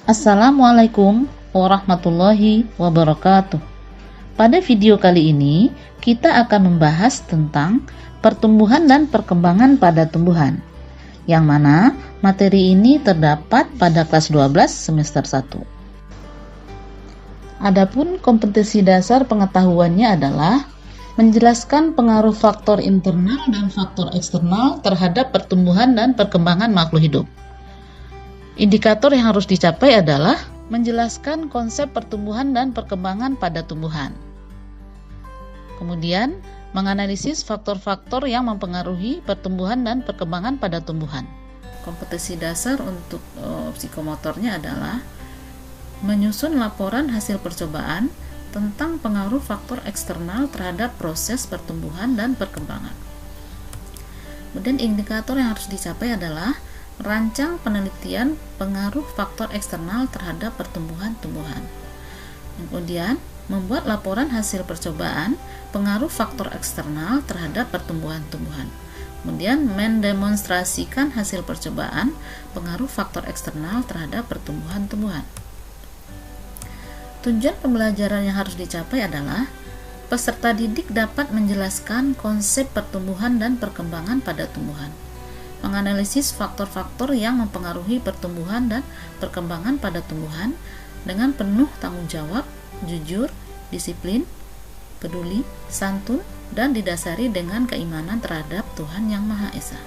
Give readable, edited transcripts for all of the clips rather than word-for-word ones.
Assalamualaikum warahmatullahi wabarakatuh. Pada video kali ini, kita akan membahas tentang pertumbuhan dan perkembangan pada tumbuhan, yang mana materi ini terdapat pada kelas 12 semester 1. Adapun kompetensi dasar pengetahuannya adalah menjelaskan pengaruh faktor internal dan faktor eksternal terhadap pertumbuhan dan perkembangan makhluk hidup. Indikator yang harus dicapai adalah menjelaskan konsep pertumbuhan dan perkembangan pada tumbuhan. Kemudian, menganalisis faktor-faktor yang mempengaruhi pertumbuhan dan perkembangan pada tumbuhan. Kompetensi dasar untuk psikomotornya adalah menyusun laporan hasil percobaan tentang pengaruh faktor eksternal terhadap proses pertumbuhan dan perkembangan. Kemudian indikator yang harus dicapai adalah merancang penelitian pengaruh faktor eksternal terhadap pertumbuhan tumbuhan. Kemudian, membuat laporan hasil percobaan pengaruh faktor eksternal terhadap pertumbuhan tumbuhan. Kemudian, mendemonstrasikan hasil percobaan pengaruh faktor eksternal terhadap pertumbuhan tumbuhan. Tujuan pembelajaran yang harus dicapai adalah peserta didik dapat menjelaskan konsep pertumbuhan dan perkembangan pada tumbuhan, menganalisis faktor-faktor yang mempengaruhi pertumbuhan dan perkembangan pada tumbuhan dengan penuh tanggung jawab, jujur, disiplin, peduli, santun, dan didasari dengan keimanan terhadap Tuhan Yang Maha Esa.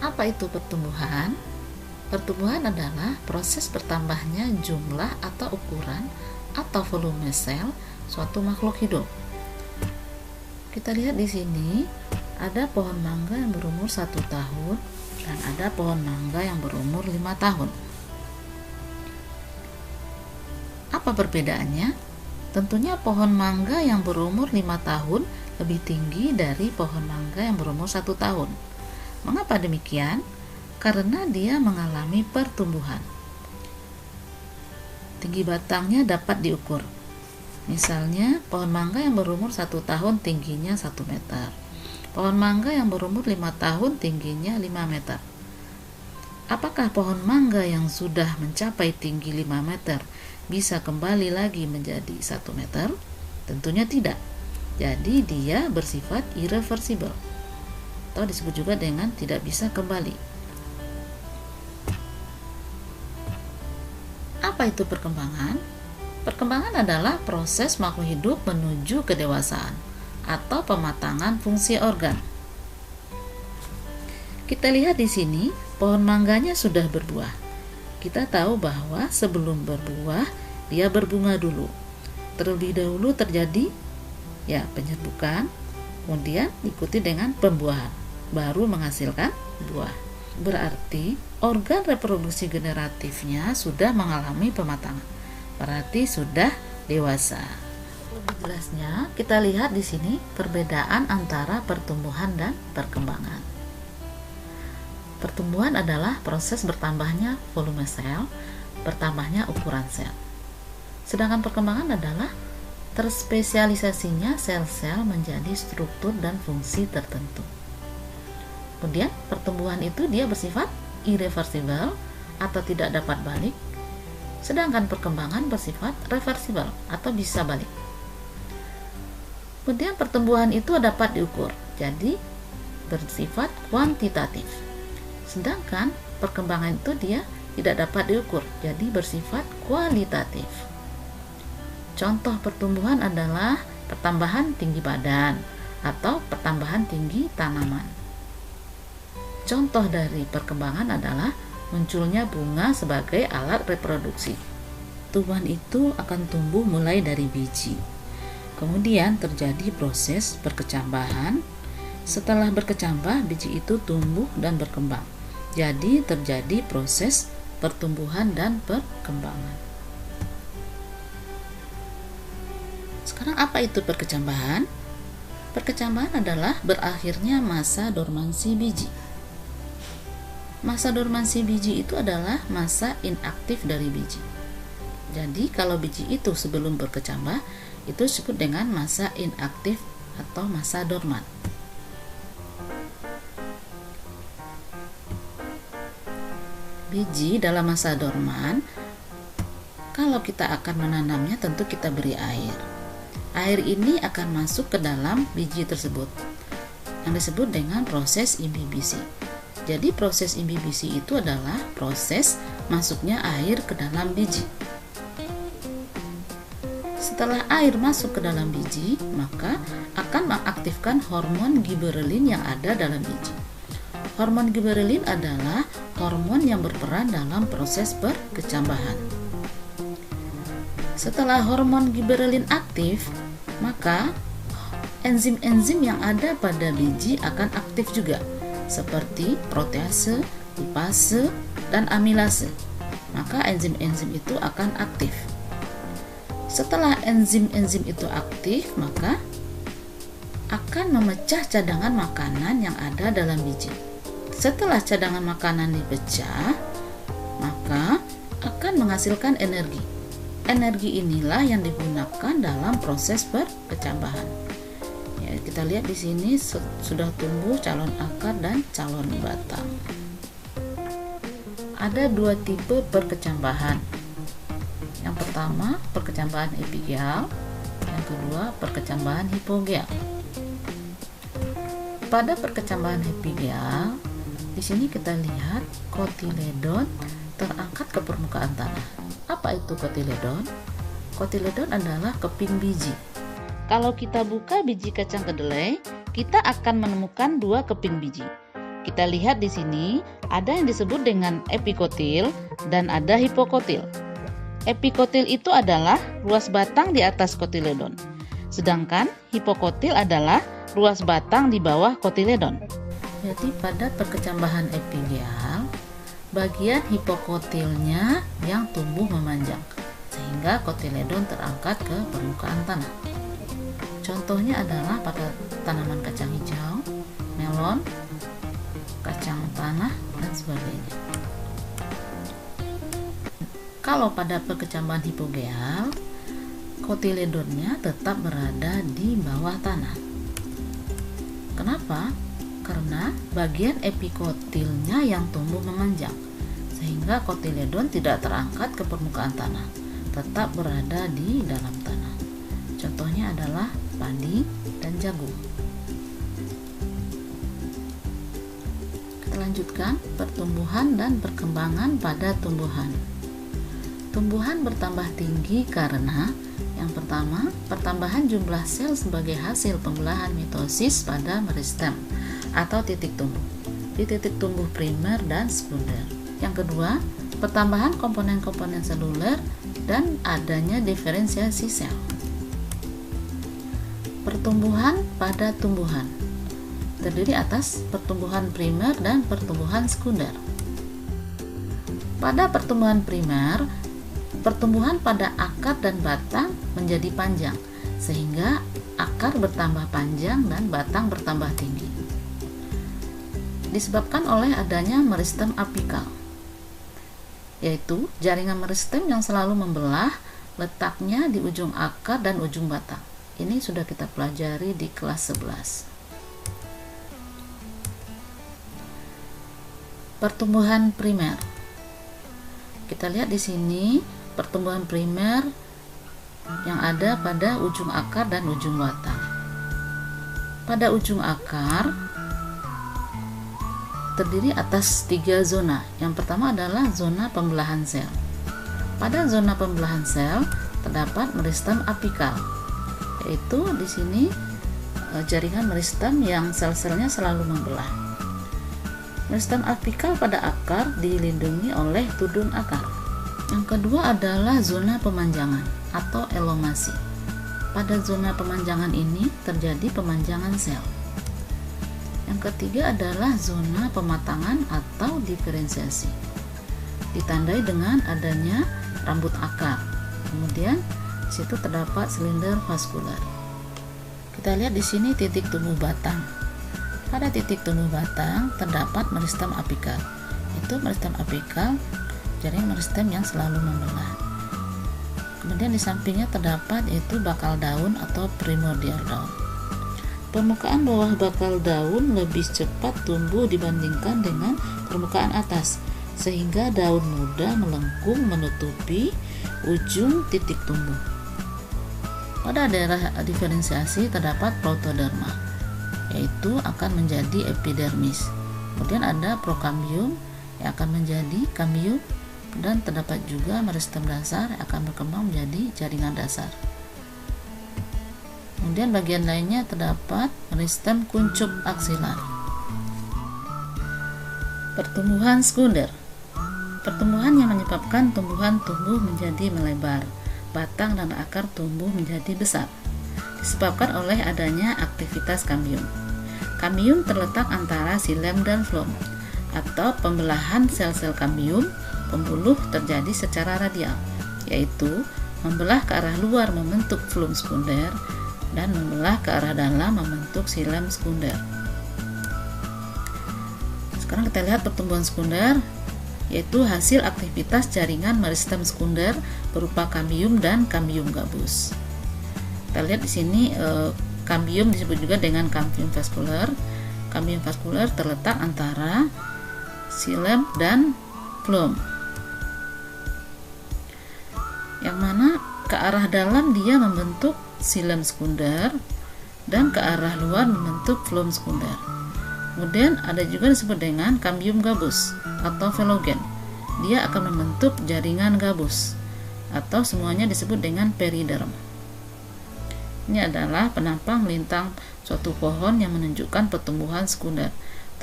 Apa itu pertumbuhan? Pertumbuhan adalah proses bertambahnya jumlah atau ukuran atau volume sel suatu makhluk hidup. Kita lihat di sini ada pohon mangga yang berumur 1 tahun dan ada pohon mangga yang berumur 5 tahun. Apa perbedaannya? Tentunya pohon mangga yang berumur 5 tahun lebih tinggi dari pohon mangga yang berumur 1 tahun. Mengapa demikian? Karena dia mengalami pertumbuhan. Tinggi batangnya dapat diukur. Misalnya, pohon mangga yang berumur 1 tahun tingginya 1 meter. Pohon mangga yang berumur 5 tahun tingginya 5 meter. Apakah pohon mangga yang sudah mencapai tinggi 5 meter bisa kembali lagi menjadi 1 meter? Tentunya tidak. Jadi dia bersifat irreversible, atau disebut juga dengan tidak bisa kembali. Apa itu perkembangan? Perkembangan adalah proses makhluk hidup menuju kedewasaan atau pematangan fungsi organ. Kita lihat di sini, pohon mangganya sudah berbuah. Kita tahu bahwa sebelum berbuah, dia berbunga dulu. Terlebih dahulu terjadi penyerbukan, kemudian diikuti dengan pembuahan, baru menghasilkan buah. Berarti organ reproduksi generatifnya sudah mengalami pematangan. Berarti sudah dewasa. Lebih jelasnya, kita lihat di sini perbedaan antara pertumbuhan dan perkembangan. Pertumbuhan adalah proses bertambahnya volume sel, bertambahnya ukuran sel. Sedangkan perkembangan adalah terspesialisasinya sel-sel menjadi struktur dan fungsi tertentu. Kemudian, pertumbuhan itu dia bersifat irreversible atau tidak dapat balik, sedangkan perkembangan bersifat reversible atau bisa balik. Kemudian pertumbuhan itu dapat diukur, jadi bersifat kuantitatif. Sedangkan perkembangan itu dia tidak dapat diukur, jadi bersifat kualitatif. Contoh pertumbuhan adalah pertambahan tinggi badan atau pertambahan tinggi tanaman. Contoh dari perkembangan adalah munculnya bunga sebagai alat reproduksi. Tumbuhan itu akan tumbuh mulai dari biji. Kemudian terjadi proses berkecambahan. Setelah berkecambah, biji itu tumbuh dan berkembang. Jadi terjadi proses pertumbuhan dan perkembangan. Sekarang apa itu perkecambahan? Perkecambahan adalah berakhirnya masa dormansi biji. Masa dormansi biji itu adalah masa inaktif dari biji. Jadi kalau biji itu sebelum berkecambah, itu disebut dengan masa inaktif atau masa dorman. Biji dalam masa dorman, kalau kita akan menanamnya tentu kita beri air. Air ini akan masuk ke dalam biji tersebut, yang disebut dengan proses imbibisi. Jadi proses imbibisi itu adalah proses masuknya air ke dalam biji. Setelah air masuk ke dalam biji, maka akan mengaktifkan hormon giberelin yang ada dalam biji. Hormon giberelin adalah hormon yang berperan dalam proses perkecambahan. Setelah hormon giberelin aktif, maka enzim-enzim yang ada pada biji akan aktif juga, seperti protease, lipase, dan amilase. Maka enzim-enzim itu akan aktif. Setelah enzim-enzim itu aktif, maka akan memecah cadangan makanan yang ada dalam biji. Setelah cadangan makanan dipecah, maka akan menghasilkan energi. Energi inilah yang digunakan dalam proses perkecambahan. Ya, kita lihat di sini sudah tumbuh calon akar dan calon batang. Ada dua tipe perkecambahan. Yang pertama, perkecambahan epigeal. Yang kedua, perkecambahan hipogeal. Pada perkecambahan epigeal, di sini kita lihat kotiledon terangkat ke permukaan tanah. Apa itu kotiledon? Kotiledon adalah keping biji. Kalau kita buka biji kacang kedelai, kita akan menemukan dua keping biji. Kita lihat di sini ada yang disebut dengan epikotil dan ada hipokotil. Epikotil itu adalah ruas batang di atas kotiledon, sedangkan hipokotil adalah ruas batang di bawah kotiledon. Jadi pada perkecambahan epigeal, bagian hipokotilnya yang tumbuh memanjang, sehingga kotiledon terangkat ke permukaan tanah. Contohnya adalah pada tanaman kacang hijau, melon, kacang tanah, dan sebagainya. Kalau pada perkecambahan hipogeal, kotiledonnya tetap berada di bawah tanah. Kenapa? Karena bagian epikotilnya yang tumbuh memanjang, sehingga kotiledon tidak terangkat ke permukaan tanah, tetap berada di dalam tanah. Contohnya adalah padi dan jagung. Kita lanjutkan pertumbuhan dan perkembangan pada tumbuhan. Tumbuhan bertambah tinggi karena yang pertama, pertambahan jumlah sel sebagai hasil pembelahan mitosis pada meristem atau titik tumbuh, di titik tumbuh primer dan sekunder. Yang kedua, pertambahan komponen-komponen seluler dan adanya diferensiasi sel. Pertumbuhan pada tumbuhan terdiri atas pertumbuhan primer dan pertumbuhan sekunder. Pada pertumbuhan primer, pertumbuhan pada akar dan batang menjadi panjang, sehingga akar bertambah panjang dan batang bertambah tinggi. Disebabkan oleh adanya meristem apikal, yaitu jaringan meristem yang selalu membelah, letaknya di ujung akar dan ujung batang. Ini sudah kita pelajari di kelas 11. Pertumbuhan primer. Kita lihat di sini pertumbuhan primer yang ada pada ujung akar dan ujung batang. Pada ujung akar terdiri atas 3 zona. Yang pertama adalah zona pembelahan sel. Pada zona pembelahan sel terdapat meristem apikal, yaitu di sini jaringan meristem yang sel-selnya selalu membelah. Meristem apikal pada akar dilindungi oleh tudun akar. Yang kedua adalah zona pemanjangan atau elongasi. Pada zona pemanjangan ini terjadi pemanjangan sel. Yang ketiga adalah zona pematangan atau diferensiasi, ditandai dengan adanya rambut akar. Kemudian di situ terdapat silinder vaskular. Kita lihat di sini titik tumbuh batang. Pada titik tumbuh batang terdapat meristem apikal. Itu meristem apikal, jaringan meristem yang selalu membelah. Kemudian di sampingnya terdapat yaitu bakal daun atau primordial daun. Permukaan bawah bakal daun lebih cepat tumbuh dibandingkan dengan permukaan atas, sehingga daun muda melengkung menutupi ujung titik tumbuh. Pada daerah diferensiasi terdapat protoderma, yaitu akan menjadi epidermis. Kemudian ada prokambium yang akan menjadi kambium, dan terdapat juga meristem dasar yang akan berkembang menjadi jaringan dasar. Kemudian bagian lainnya terdapat meristem kuncup aksilar. Pertumbuhan sekunder. Pertumbuhan yang menyebabkan tumbuhan tumbuh menjadi melebar, batang dan akar tumbuh menjadi besar, disebabkan oleh adanya aktivitas kambium. Kambium terletak antara xilem dan floem, atau pembelahan sel-sel kambium pembuluh terjadi secara radial, yaitu membelah ke arah luar membentuk floem sekunder dan membelah ke arah dalam membentuk xilem sekunder. Sekarang kita lihat pertumbuhan sekunder, yaitu hasil aktivitas jaringan meristem sekunder berupa kambium dan kambium gabus. Kita lihat di sini kambium disebut juga dengan kambium vaskuler. Kambium vaskuler terletak antara xilem dan floem, yang mana ke arah dalam dia membentuk xilem sekunder dan ke arah luar membentuk floem sekunder. Kemudian ada juga disebut dengan kambium gabus atau velogen. Dia akan membentuk jaringan gabus, atau semuanya disebut dengan periderm. Ini adalah penampang lintang suatu pohon yang menunjukkan pertumbuhan sekunder,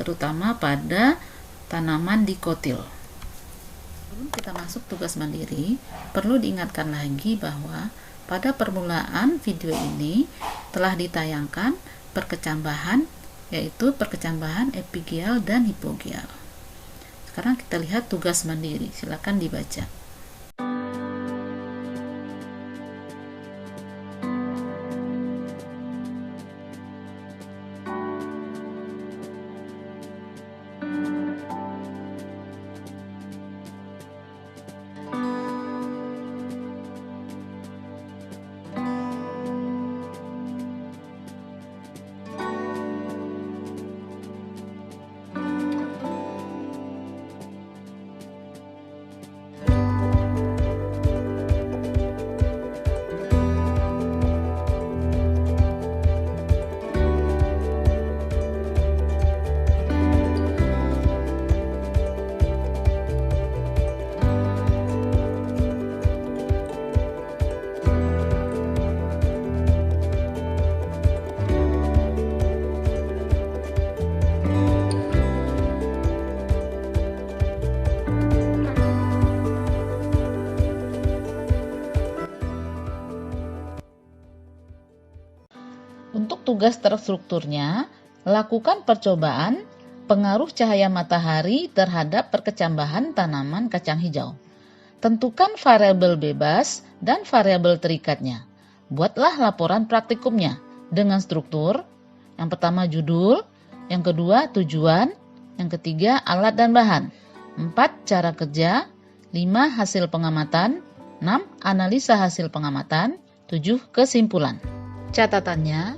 terutama pada tanaman dikotil. Sebelum kita masuk tugas mandiri, perlu diingatkan lagi bahwa pada permulaan video ini telah ditayangkan perkecambahan, yaitu perkecambahan epigial dan hipogial. Sekarang kita lihat tugas mandiri, silakan dibaca. Untuk tugas terstrukturnya, lakukan percobaan pengaruh cahaya matahari terhadap perkecambahan tanaman kacang hijau. Tentukan variabel bebas dan variabel terikatnya. Buatlah laporan praktikumnya dengan struktur. Yang pertama judul, yang kedua tujuan, yang ketiga alat dan bahan, 4 cara kerja, 5 hasil pengamatan, 6 analisa hasil pengamatan, 7 kesimpulan. Catatannya,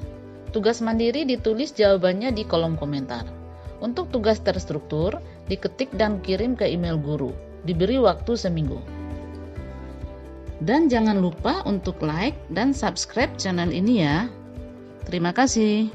tugas mandiri ditulis jawabannya di kolom komentar. Untuk tugas terstruktur, diketik dan kirim ke email guru. Diberi waktu seminggu. Dan jangan lupa untuk like dan subscribe channel ini ya. Terima kasih.